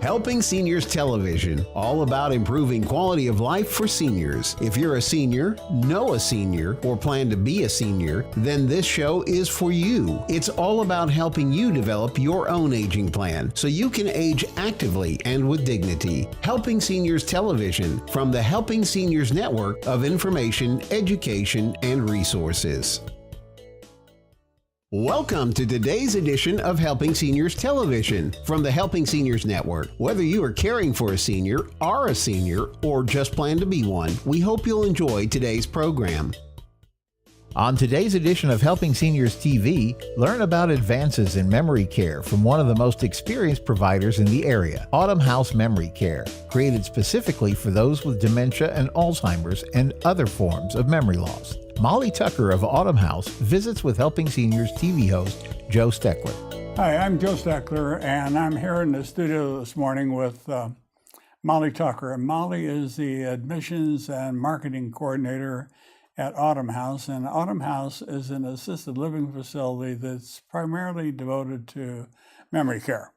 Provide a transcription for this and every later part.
Helping Seniors Television, all about improving quality of life for seniors. If you're a senior, know a senior, or plan to be a senior, then this show is for you. It's all about helping you develop your own aging plan so you can age actively and with dignity. Helping Seniors Television from the Helping Seniors Network of information, education, and resources. Welcome to today's edition of Helping Seniors Television from the Helping Seniors Network. Whether you are caring for a senior, are a senior, or just plan to be one, we hope you'll enjoy today's program. On today's edition of Helping Seniors TV, learn about advances in memory care from one of the most experienced providers in the area, Autumn House Memory Care, created specifically for those with dementia and Alzheimer's and other forms of memory loss. Molly Tucker of Autumn House visits with Helping Seniors TV host Joe Steckler. Hi, I'm Joe Steckler, and I'm here in the studio this morning with Molly Tucker. And Molly is the admissions and marketing coordinator at Autumn House. And Autumn House is an assisted living facility that's primarily devoted to memory care.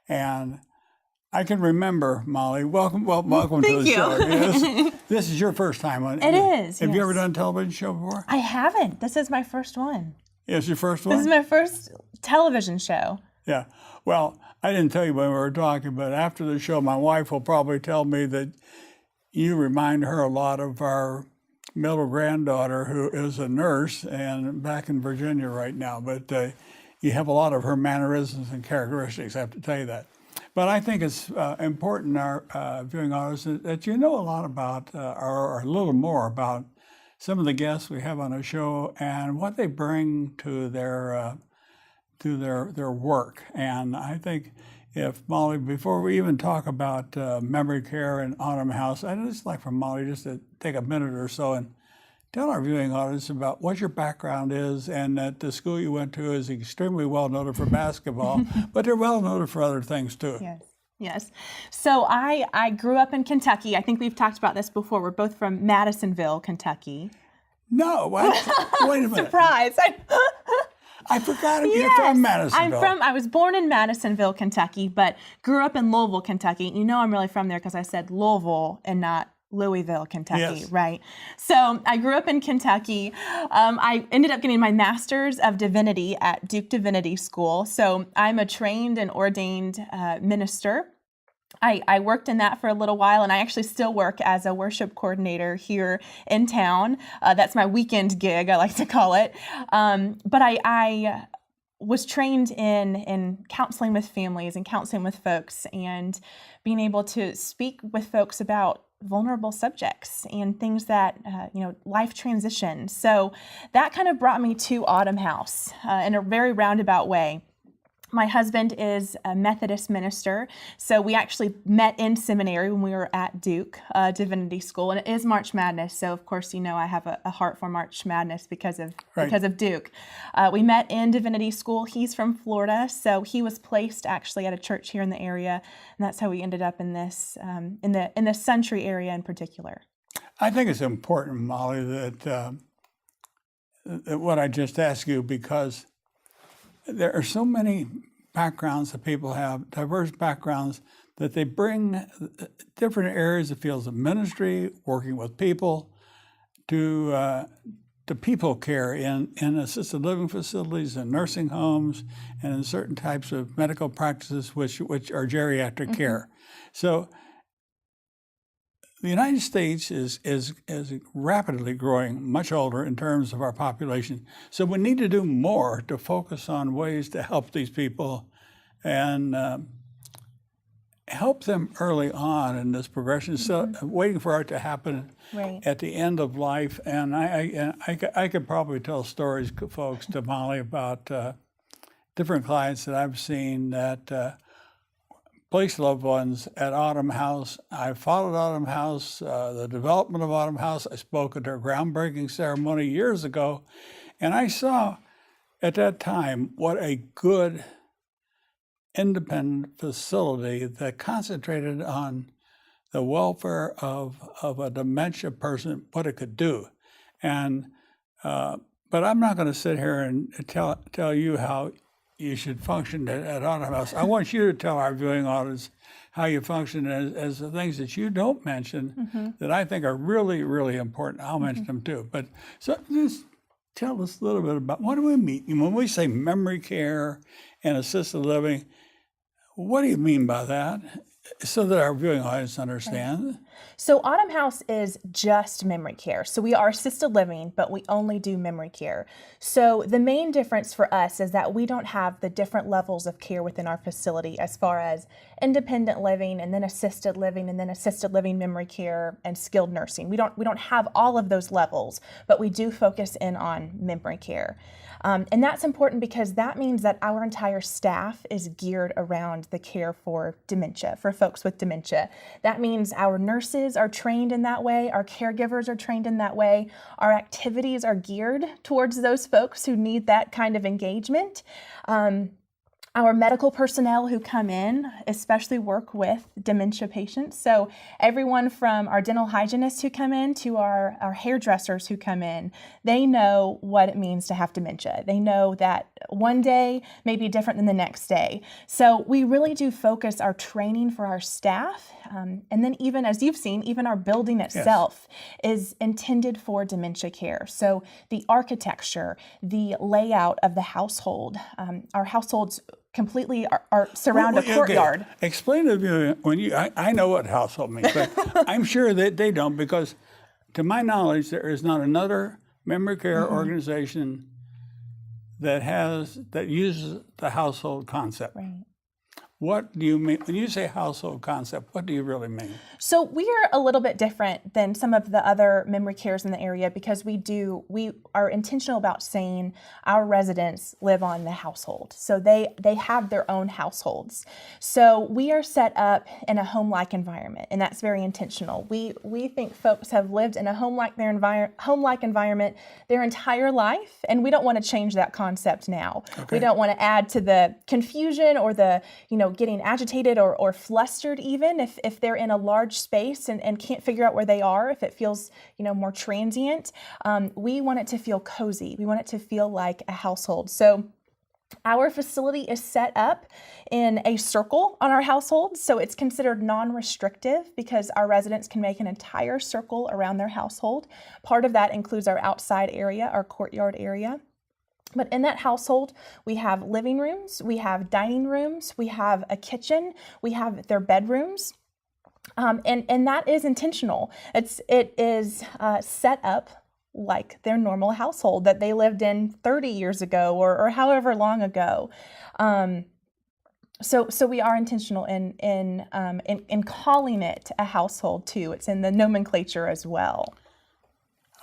And I can remember, Molly, welcome to the show. Yes. This is your first time on it. It is. Have you ever done a television show before? I haven't. This is my first one. It's your first one? This is my first television show. Yeah. Well, I didn't tell you when we were talking, but after the show, my wife will probably tell me that you remind her a lot of our middle granddaughter, who is a nurse and back in Virginia right now. But you have a lot of her mannerisms and characteristics, I have to tell you that. But I think it's important, our viewing audience, that you know a lot about, or a little more about some of the guests we have on the show and what they bring to their work. And I think if Molly, before we even talk about memory care and Autumn House, I'd just like for Molly just to take a minute or so and tell our viewing audience about what your background is, and that the school you went to is extremely well noted for basketball, but they're well noted for other things too. Yes. So I grew up in Kentucky. I think we've talked about this before. We're both from Madisonville, Kentucky. No, wait a minute. Surprise. I forgot you're from Madisonville. I was born in Madisonville, Kentucky, but grew up in Louisville, Kentucky. You know I'm really from there because I said Louisville and not Louisville, Kentucky, yes. Right? So I grew up in Kentucky. I ended up getting my Master's of Divinity at Duke Divinity School. So I'm a trained and ordained minister. I worked in that for a little while, and I actually still work as a worship coordinator here in town. That's my weekend gig, I like to call it. But I was trained in counseling with families and counseling with folks and being able to speak with folks about vulnerable subjects and things that, life transition. So that kind of brought me to Autumn House in a very roundabout way. My husband is a Methodist minister, so we actually met in seminary when we were at Duke Divinity School, and it is March Madness. So of course, I have a heart for March Madness because of Duke. We met in Divinity School. He's from Florida, so he was placed actually at a church here in the area, and that's how we ended up in this in the Century area in particular. I think it's important, Molly, that what I just asked you, because there are so many backgrounds that people have, diverse backgrounds, that they bring different areas of fields of ministry, working with people, to people care in assisted living facilities and nursing homes and in certain types of medical practices which are geriatric care. So the United States is rapidly growing much older in terms of our population. So we need to do more to focus on ways to help these people and help them early on in this progression. So waiting for it to happen at the end of life. And I could probably tell stories, folks, to Molly about different clients that I've seen that placed loved ones at Autumn House. I followed Autumn House, the development of Autumn House. I spoke at their groundbreaking ceremony years ago, and I saw at that time what a good independent facility that concentrated on the welfare of a dementia person, what it could do. And but I'm not going to sit here and tell you how you should function at Autumn House. I want you to tell our viewing audience how you function as the things that you don't mention that I think are really, really important. I'll mention them too. But so just tell us a little bit about what do we mean when we say memory care and assisted living. What do you mean by that? So that our viewing audience understand. So Autumn House is just memory care. So we are assisted living, but we only do memory care. So the main difference for us is that we don't have the different levels of care within our facility as far as independent living and then assisted living and then assisted living memory care and skilled nursing. We don't have all of those levels, but we do focus in on memory care. And that's important because that means that our entire staff is geared around the care for dementia, for folks with dementia. That means our nurses are trained in that way, our caregivers are trained in that way, our activities are geared towards those folks who need that kind of engagement. Our medical personnel who come in especially work with dementia patients. So everyone from our dental hygienists who come in to our hairdressers who come in, they know what it means to have dementia. They know that one day may be different than the next day. So we really do focus our training for our staff. And then even as you've seen, even our building itself is intended for dementia care. So the architecture, the layout of the household, our households completely are surround a courtyard. Okay. Explain to me when I know what household means, but I'm sure that they don't because to my knowledge, there is not another memory care organization that uses the household concept. Right. What do you mean when you say household concept? What do you really mean? So we are a little bit different than some of the other memory cares in the area because we are intentional about saying our residents live on the household. So they have their own households. So we are set up in a home-like environment, and that's very intentional. We think folks have lived in a home-like environment their entire life, and we don't want to change that concept now. Okay. We don't want to add to the confusion or the getting agitated or flustered even if they're in a large space and can't figure out where they are, if it feels more transient. We want it to feel cozy. We want it to feel like a household. So our facility is set up in a circle on our household, so it's considered non-restrictive because our residents can make an entire circle around their household. Part of that includes our outside area, our courtyard area. But in that household, we have living rooms, we have dining rooms, we have a kitchen, we have their bedrooms, and that is intentional. It is set up like their normal household that they lived in 30 years ago or however long ago. So we are intentional in calling it a household too. It's in the nomenclature as well.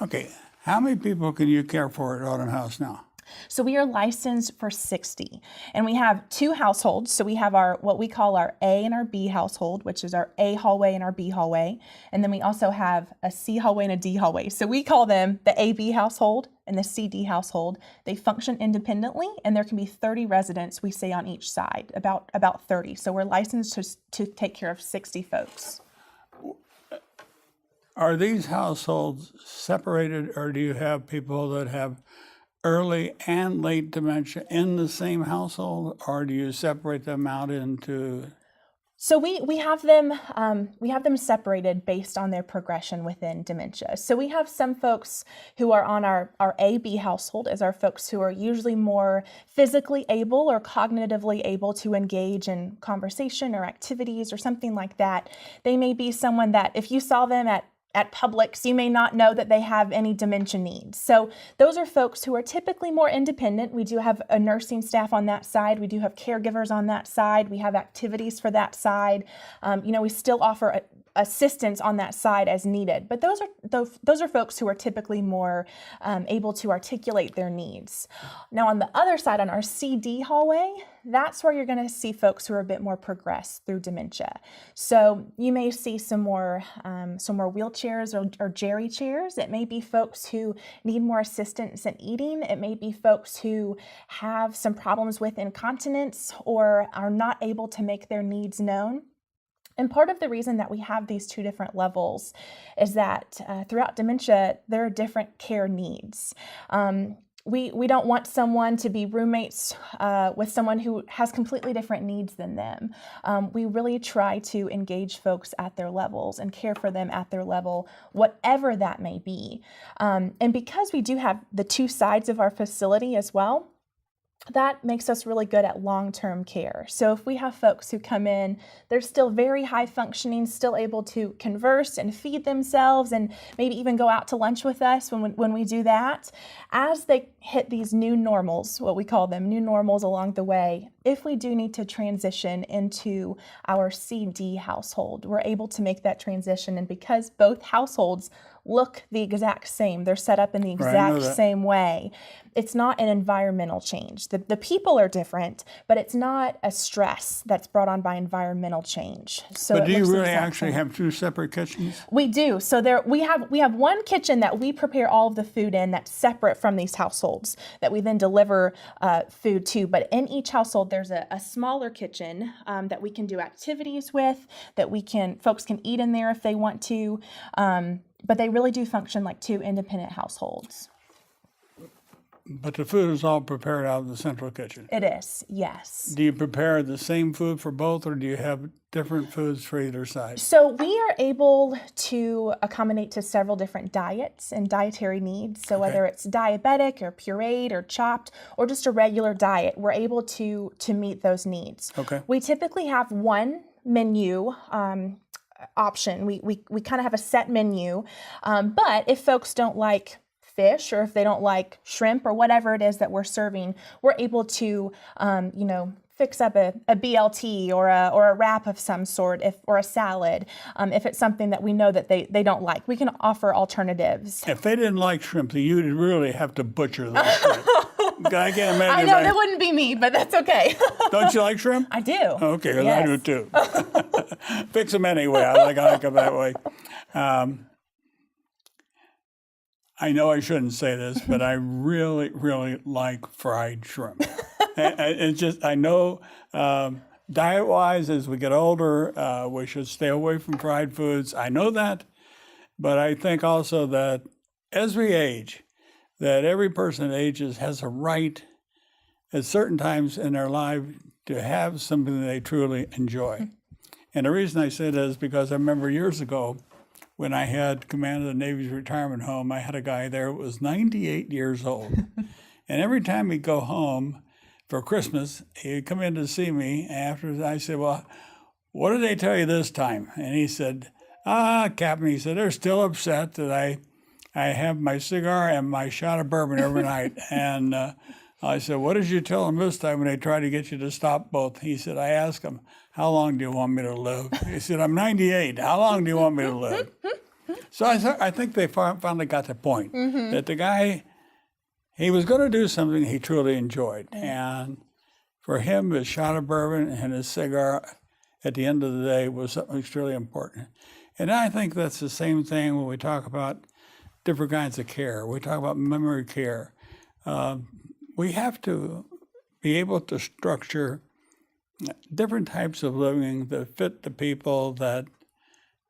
Okay, how many people can you care for at Autumn House now? So we are licensed for 60, and we have two households. So we have what we call our A and our B household, which is our A hallway and our B hallway. And then we also have a C hallway and a D hallway. So we call them the AB household and the CD household. They function independently, and there can be 30 residents, we say, on each side, about 30. So we're licensed to take care of 60 folks. Are these households separated, or do you have people that have early and late dementia in the same household, or do you separate them out into? So we have them separated based on their progression within dementia. So we have some folks who are on our AB household as our folks who are usually more physically able or cognitively able to engage in conversation or activities or something like that. They may be someone that if you saw them at Publix, you may not know that they have any dementia needs. So those are folks who are typically more independent. We do have a nursing staff on that side. We do have caregivers on that side. We have activities for that side. We still offer assistance on that side as needed. But those are folks who are typically more able to articulate their needs. Now on the other side, on our CD hallway, that's where you're going to see folks who are a bit more progressed through dementia. So you may see some more wheelchairs or jerry chairs. It may be folks who need more assistance in eating. It may be folks who have some problems with incontinence or are not able to make their needs known. And part of the reason that we have these two different levels is that throughout dementia, there are different care needs. we don't want someone to be roommates with someone who has completely different needs than them. We really try to engage folks at their levels and care for them at their level, whatever that may be. And because we do have the two sides of our facility as well, that makes us really good at long-term care. So if we have folks who come in, they're still very high functioning, still able to converse and feed themselves and maybe even go out to lunch with us when we do that. As they hit these new normals, what we call them, new normals along the way, if we do need to transition into our CD household, we're able to make that transition. And because both households look the exact same, they're set up in the exact same way, it's not an environmental change. The people are different, but it's not a stress that's brought on by environmental change. So but do you really actually have two separate kitchens? We do. So we have one kitchen that we prepare all of the food in that's separate from these households that we then deliver food to. But in each household, there's a smaller kitchen that we can do activities with, that folks can eat in there if they want to. But they really do function like two independent households. But the food is all prepared out of the central kitchen? It is, yes. Do you prepare the same food for both, or do you have different foods for either side? So we are able to accommodate to several different diets and dietary needs. So whether it's diabetic or pureed or chopped or just a regular diet, we're able to meet those needs. Okay. We typically have one menu option. We kind of have a set menu, but if folks don't like fish, or if they don't like shrimp or whatever it is that we're serving, we're able to, fix up a BLT or a wrap of some sort, or a salad, if it's something that we know that they don't like. We can offer alternatives. If they didn't like shrimp, then you'd really have to butcher those shrimp. I can't imagine. I know that wouldn't be me, but that's okay. Don't you like shrimp? I do. Okay, well, yes. I do too. Fix them anyway. I like them that way. I know I shouldn't say this, but I really, really like fried shrimp. It's just, I know diet-wise, as we get older, we should stay away from fried foods. I know that, but I think also that as we age, that every person that ages has a right at certain times in their life to have something they truly enjoy. And the reason I say that is because I remember years ago, when I had command of the Navy's retirement home, I had a guy there who was 98 years old. And every time he'd go home for Christmas, he'd come in to see me. After I said, well, what did they tell you this time? And he said, Captain, he said, they're still upset that I have my cigar and my shot of bourbon every night. And I said, what did you tell them this time when they tried to get you to stop both? He said, I asked them, how long do you want me to live? He said, I'm 98. How long do you want me to live? So I think they finally got the point that the guy, he was going to do something he truly enjoyed. And for him, his shot of bourbon and his cigar at the end of the day was something extremely important. And I think that's the same thing when we talk about different kinds of care. We talk about memory care. We have to be able to structure different types of living that fit the people, that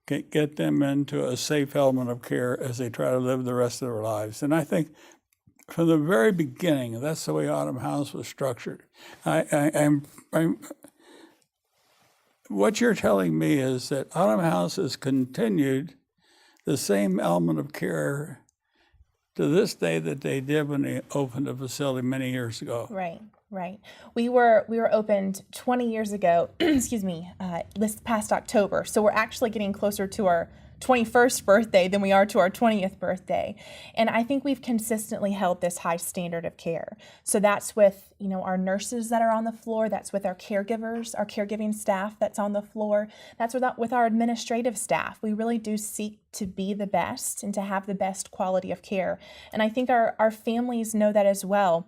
can get them into a safe element of care as they try to live the rest of their lives. And I think from the very beginning, that's the way Autumn House was structured. What you're telling me is that Autumn House has continued the same element of care to this day that they did when they opened the facility many years ago. Right. We were opened 20 years ago, excuse me, this past October. So we're actually getting closer to our 21st birthday than we are to our 20th birthday. And I think we've consistently held this high standard of care. So that's with, our nurses that are on the floor, that's with our caregivers, our caregiving staff that's on the floor, that's with our administrative staff. We really do seek to be the best and to have the best quality of care. And I think our families know that as well.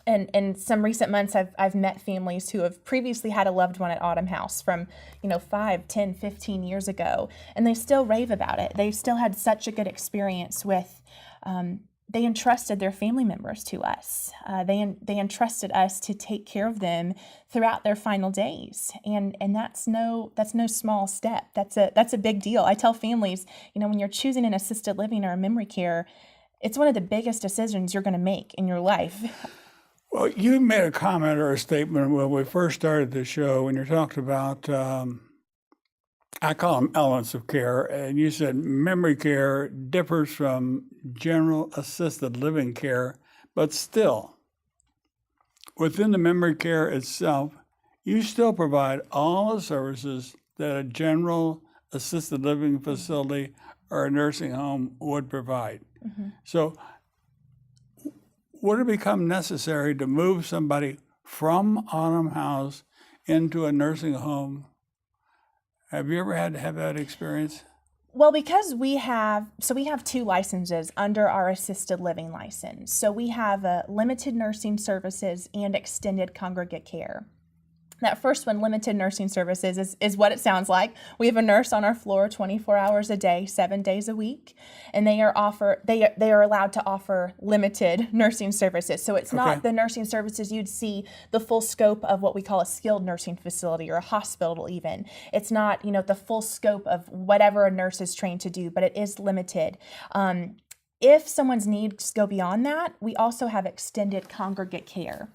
And in some recent months, I've met families who have previously had a loved one at Autumn House from, 5, 10, 15 years ago, and they still rave about it. They still had such a good experience with, they entrusted their family members to us. They entrusted us to take care of them throughout their final days. And that's no small step. That's a big deal. I tell families, when you're choosing an assisted living or a memory care, it's one of the biggest decisions you're going to make in your life. Well, you made a comment or a statement when we first started the show when you talked about, I call them elements of care, and you said memory care differs from general assisted living care, but still, within the memory care itself, you still provide all the services that a general assisted living facility or a nursing home would provide. So would it become necessary to move somebody from Autumn House into a nursing home? Have you ever had to have that experience? Well, because we have two licenses under our assisted living license. So we have limited nursing services and extended congregate care. That first one, limited nursing services, is what it sounds like. We have a nurse on our floor 24 hours a day, 7 days a week, and they are allowed to offer limited nursing services. So it's not the nursing services you'd see the full scope of what we call a skilled nursing facility or a hospital even. It's not, the full scope of whatever a nurse is trained to do, but it is limited. If someone's needs go beyond that, we also have extended congregate care.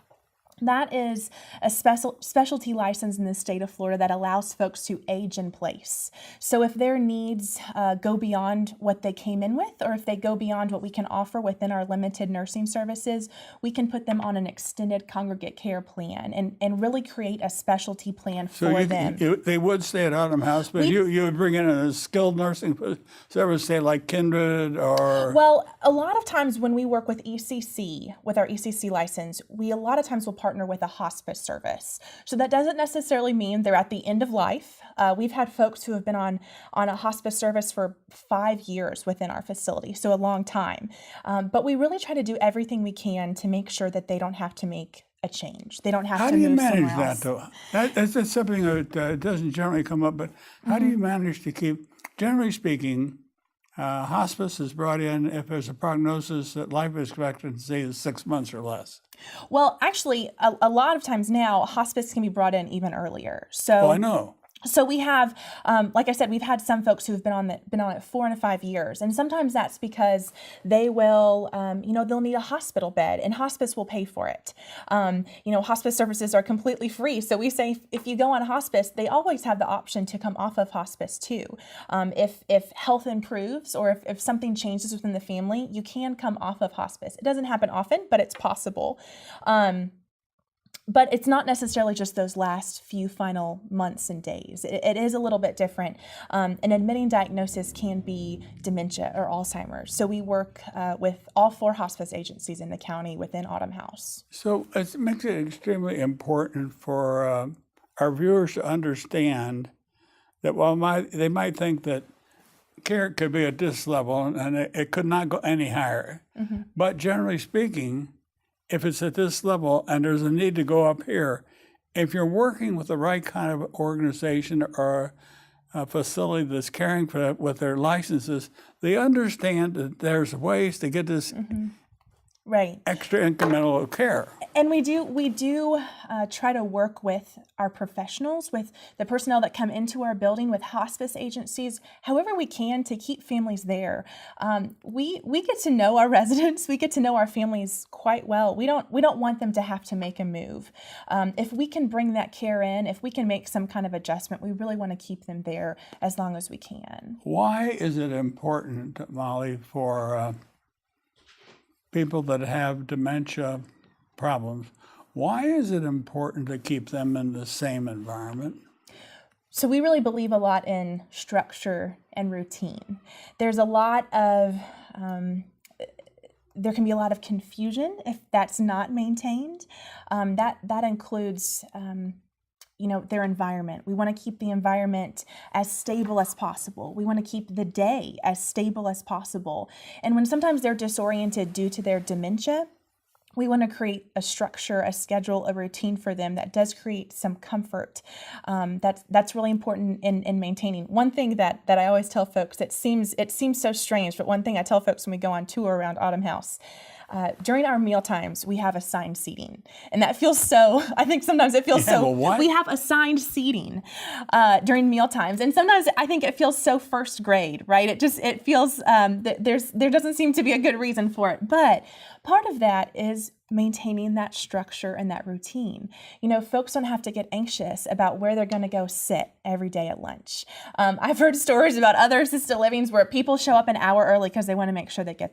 That is a specialty license in the state of Florida that allows folks to age in place. So if their needs go beyond what they came in with, or if they go beyond what we can offer within our limited nursing services, we can put them on an extended congregate care plan and really create a specialty plan for them. They would stay at Autumn House, but you would bring in a skilled nursing service, say like Kindred or... Well, a lot of times when we work with ECC, with our ECC license, we a lot of times will partner with a hospice service. So that doesn't necessarily mean they're at the end of life. We've had folks who have been on a hospice service for 5 years within our facility, so a long time. But we really try to do everything we can to make sure that they don't have to make a change. They don't have to move somewhere else. How do you manage that, though? That's something that doesn't generally come up, but how do you manage to keep, generally speaking, hospice is brought in if there's a prognosis that life expectancy is 6 months or less. Well, actually, a lot of times now, hospice can be brought in even earlier. Oh, I know. So we have, like I said, we've had some folks who have been on it 4 and 5 years, and sometimes that's because they will, they'll need a hospital bed, and hospice will pay for it. Hospice services are completely free, so we say if you go on hospice, they always have the option to come off of hospice too. If health improves or if something changes within the family, you can come off of hospice. It doesn't happen often, but it's possible. But it's not necessarily just those last few final months and days. It is a little bit different. An admitting diagnosis can be dementia or Alzheimer's. So we work with all 4 hospice agencies in the county within Autumn House. So it makes it extremely important for our viewers to understand that while they might think that care could be at this level and it could not go any higher, but generally speaking, if it's at this level and there's a need to go up here, if you're working with the right kind of organization or a facility that's caring for that with their licenses, they understand that there's ways to get this extra incremental care. And we do try to work with our professionals, with the personnel that come into our building, with hospice agencies, however we can to keep families there. We get to know our residents, we get to know our families quite well. We don't want them to have to make a move. If we can bring that care in, if we can make some kind of adjustment, we really want to keep them there as long as we can. Why is it important, Molly, for people that have dementia problems, why is it important to keep them in the same environment? So we really believe a lot in structure and routine. There's a lot of, there can be a lot of confusion if that's not maintained. That includes their environment. We want to keep the environment as stable as possible. We want to keep the day as stable as possible. And when sometimes they're disoriented due to their dementia, we want to create a structure, a schedule, a routine for them that does create some comfort. That's really important in maintaining. One thing that I always tell folks, it seems so strange, but one thing I tell folks when we go on tour around Autumn House, during our meal times, we have assigned seating. And that feels so, I think sometimes it feels so, we have assigned seating during meal times. And sometimes I think it feels so first grade, right? It feels that there doesn't seem to be a good reason for it. But part of that is maintaining that structure and that routine. You know, folks don't have to get anxious about where they're going to go sit every day at lunch. I've heard stories about other assisted livings where people show up an hour early because they want to make sure they get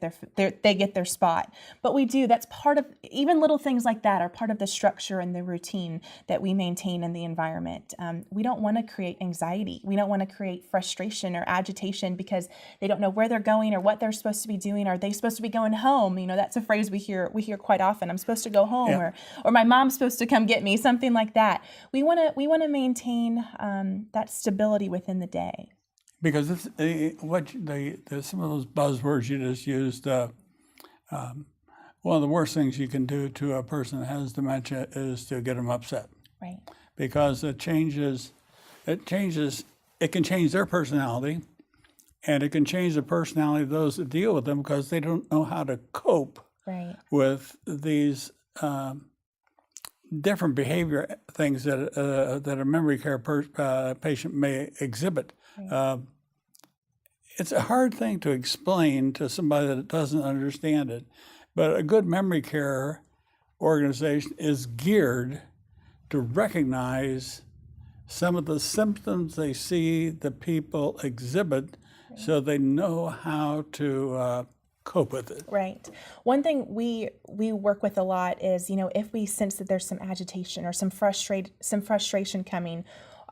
their spot. But we do. That's part of, even little things like that are part of the structure and the routine that we maintain in the environment. We don't want to create anxiety. We don't want to create frustration or agitation because they don't know where they're going or what they're supposed to be doing. Are they supposed to be going home? You know, that's a phrase we hear quite often. I'm supposed to go home, or my mom's supposed to come get me, something like that. We want to maintain that stability within the day. Because some of those buzzwords you just used, one of the worst things you can do to a person that has dementia is to get them upset. Right. Because it can change their personality, and it can change the personality of those that deal with them because they don't know how to cope with these different behavior things that a memory care patient may exhibit. Right. It's a hard thing to explain to somebody that doesn't understand it, but a good memory care organization is geared to recognize some of the symptoms they see the people exhibit, so they know how to cope with it. Right. One thing we work with a lot is, you know, if we sense that there's some agitation or some frustration coming,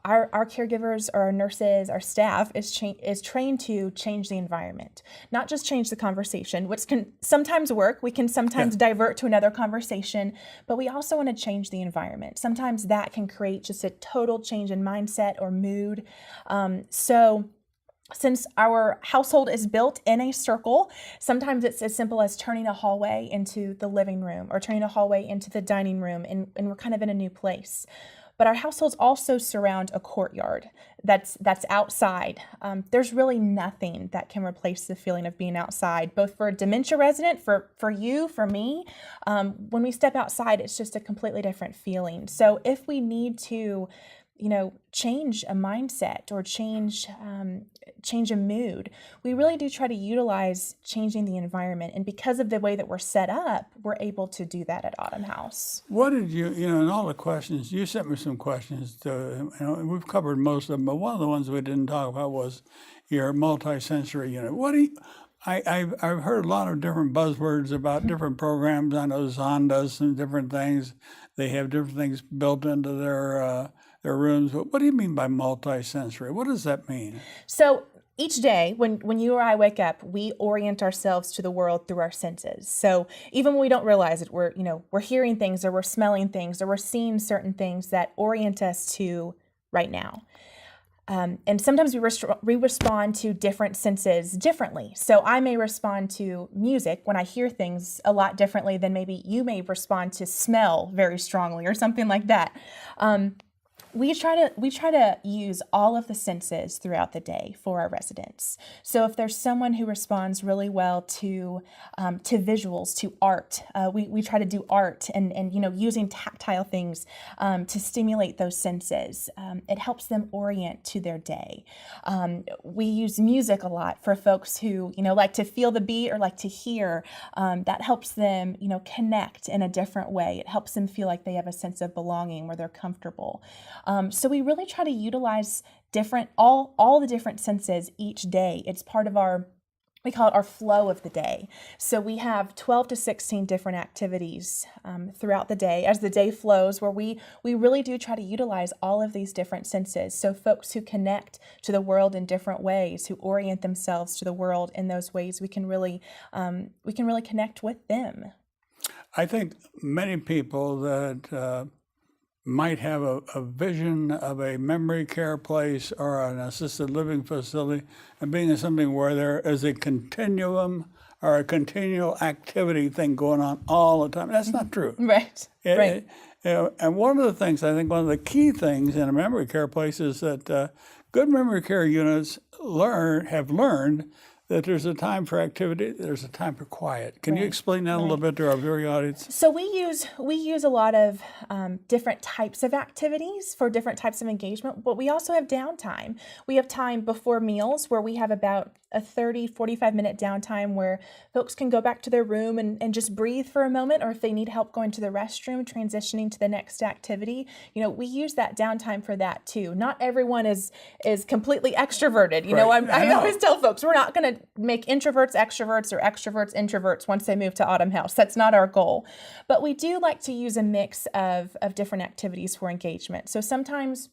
our caregivers or our nurses, our staff is trained to change the environment, not just change the conversation, which can sometimes work. We can sometimes divert to another conversation, but we also want to change the environment. Sometimes that can create just a total change in mindset or mood. Since our household is built in a circle, sometimes it's as simple as turning a hallway into the living room or turning a hallway into the dining room, and we're kind of in a new place. But our households also surround a courtyard that's outside. There's really nothing that can replace the feeling of being outside, both for a dementia resident, for you, for me. When we step outside, it's just a completely different feeling. So if we need to, you know, change a mindset or change a mood, we really do try to utilize changing the environment. And because of the way that we're set up, we're able to do that at Autumn House. What did in all the questions, you sent me some questions, we've covered most of them, but one of the ones we didn't talk about was your multisensory unit. I've heard a lot of different buzzwords about different programs. I know Zahn does some different things. They have different things built into their rooms. But what do you mean by multisensory? What does that mean? So each day, when you or I wake up, we orient ourselves to the world through our senses. So even when we don't realize it, we're hearing things, or we're smelling things, or we're seeing certain things that orient us to right now. And sometimes we respond to different senses differently. So I may respond to music when I hear things a lot differently than maybe you may respond to smell very strongly or something like that. We try to use all of the senses throughout the day for our residents. So if there's someone who responds really well to visuals, to art, we try to do art and using tactile things to stimulate those senses. It helps them orient to their day. We use music a lot for folks who like to feel the beat or like to hear. That helps them connect in a different way. It helps them feel like they have a sense of belonging where they're comfortable. So we really try to utilize all the different senses each day. It's part of we call it our flow of the day. So we have 12 to 16 different activities throughout the day as the day flows, where we really do try to utilize all of these different senses. So folks who connect to the world in different ways, who orient themselves to the world in those ways, we can really connect with them. I think many people that might have a vision of a memory care place or an assisted living facility and being in something where there is a continuum or a continual activity thing going on all the time. That's not true. Right. Right. And one of the things, I think one of the key things in a memory care place is that good memory care units have learned that there's a time for activity, there's a time for quiet. Can you explain that a little bit to our viewing audience? So we use a lot of different types of activities for different types of engagement, but we also have downtime. We have time before meals where we have about a 30, 45-minute downtime where folks can go back to their room and just breathe for a moment, or if they need help going to the restroom, transitioning to the next activity. We use that downtime for that too. Not everyone is completely extroverted. I always tell folks, we're not going to make introverts extroverts or extroverts introverts once they move to Autumn House. That's not our goal. But we do like to use a mix of different activities for engagement. So sometimes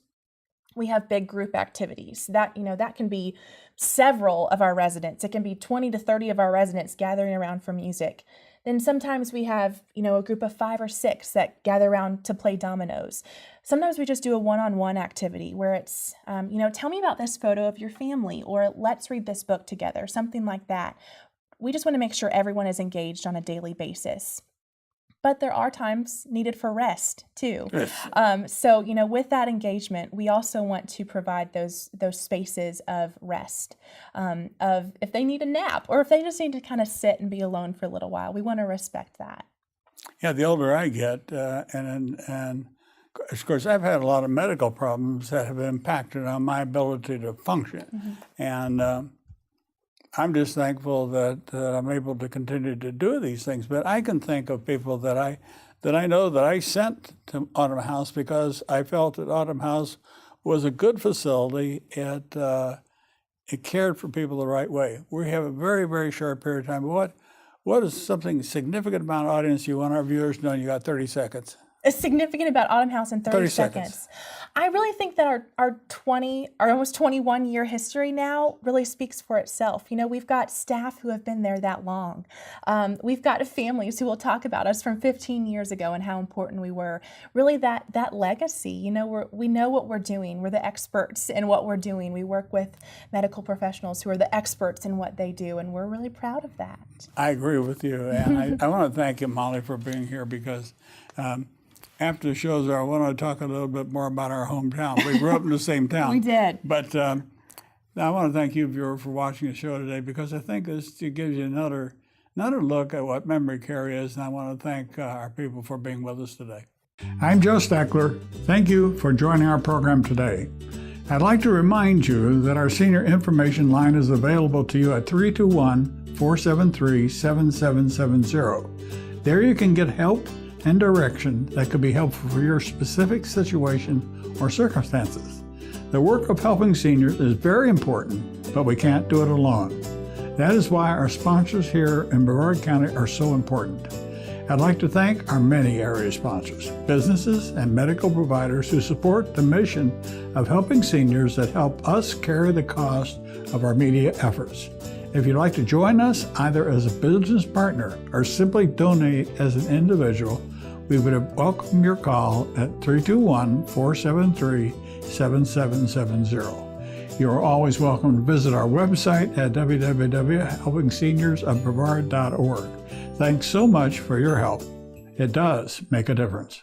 we have big group activities that can be several of our residents. It can be 20 to 30 of our residents gathering around for music. Then sometimes we have, a group of 5 or 6 that gather around to play dominoes. Sometimes we just do a one-on-one activity where it's, tell me about this photo of your family, or let's read this book together, something like that. We just want to make sure everyone is engaged on a daily basis. But there are times needed for rest too. Yes. So, with that engagement, we also want to provide those spaces of rest, of if they need a nap or if they just need to kind of sit and be alone for a little while. We want to respect that. Yeah, the older I get, and of course, I've had a lot of medical problems that have impacted on my ability to function, and I'm just thankful that I'm able to continue to do these things. But I can think of people that I know that I sent to Autumn House because I felt that Autumn House was a good facility. It cared for people the right way. We have a very, very short period of time. But what is something significant about audience you want our viewers to know? You got 30 seconds. Is significant about Autumn House in 30 seconds. I really think that our almost 21-year history now really speaks for itself. We've got staff who have been there that long. We've got families who will talk about us from 15 years ago and how important we were. Really that legacy, we know what we're doing. We're the experts in what we're doing. We work with medical professionals who are the experts in what they do, and we're really proud of that. I agree with you, and I want to thank you, Molly, for being here because after the show's over, I want to talk a little bit more about our hometown. We grew up in the same town. We did. But I want to thank you, viewer, for watching the show today because I think this gives you another look at what memory care is, and I want to thank our people for being with us today. I'm Joe Steckler. Thank you for joining our program today. I'd like to remind you that our senior information line is available to you at 321-473-7770. There you can get help and direction that could be helpful for your specific situation or circumstances. The work of helping seniors is very important, but we can't do it alone. That is why our sponsors here in Brevard County are so important. I'd like to thank our many area sponsors, businesses and medical providers who support the mission of helping seniors that help us carry the cost of our media efforts. If you'd like to join us either as a business partner or simply donate as an individual, we would welcome your call at 321-473-7770. You are always welcome to visit our website at www.helpingseniors.brevard.org. Thanks so much for your help. It does make a difference.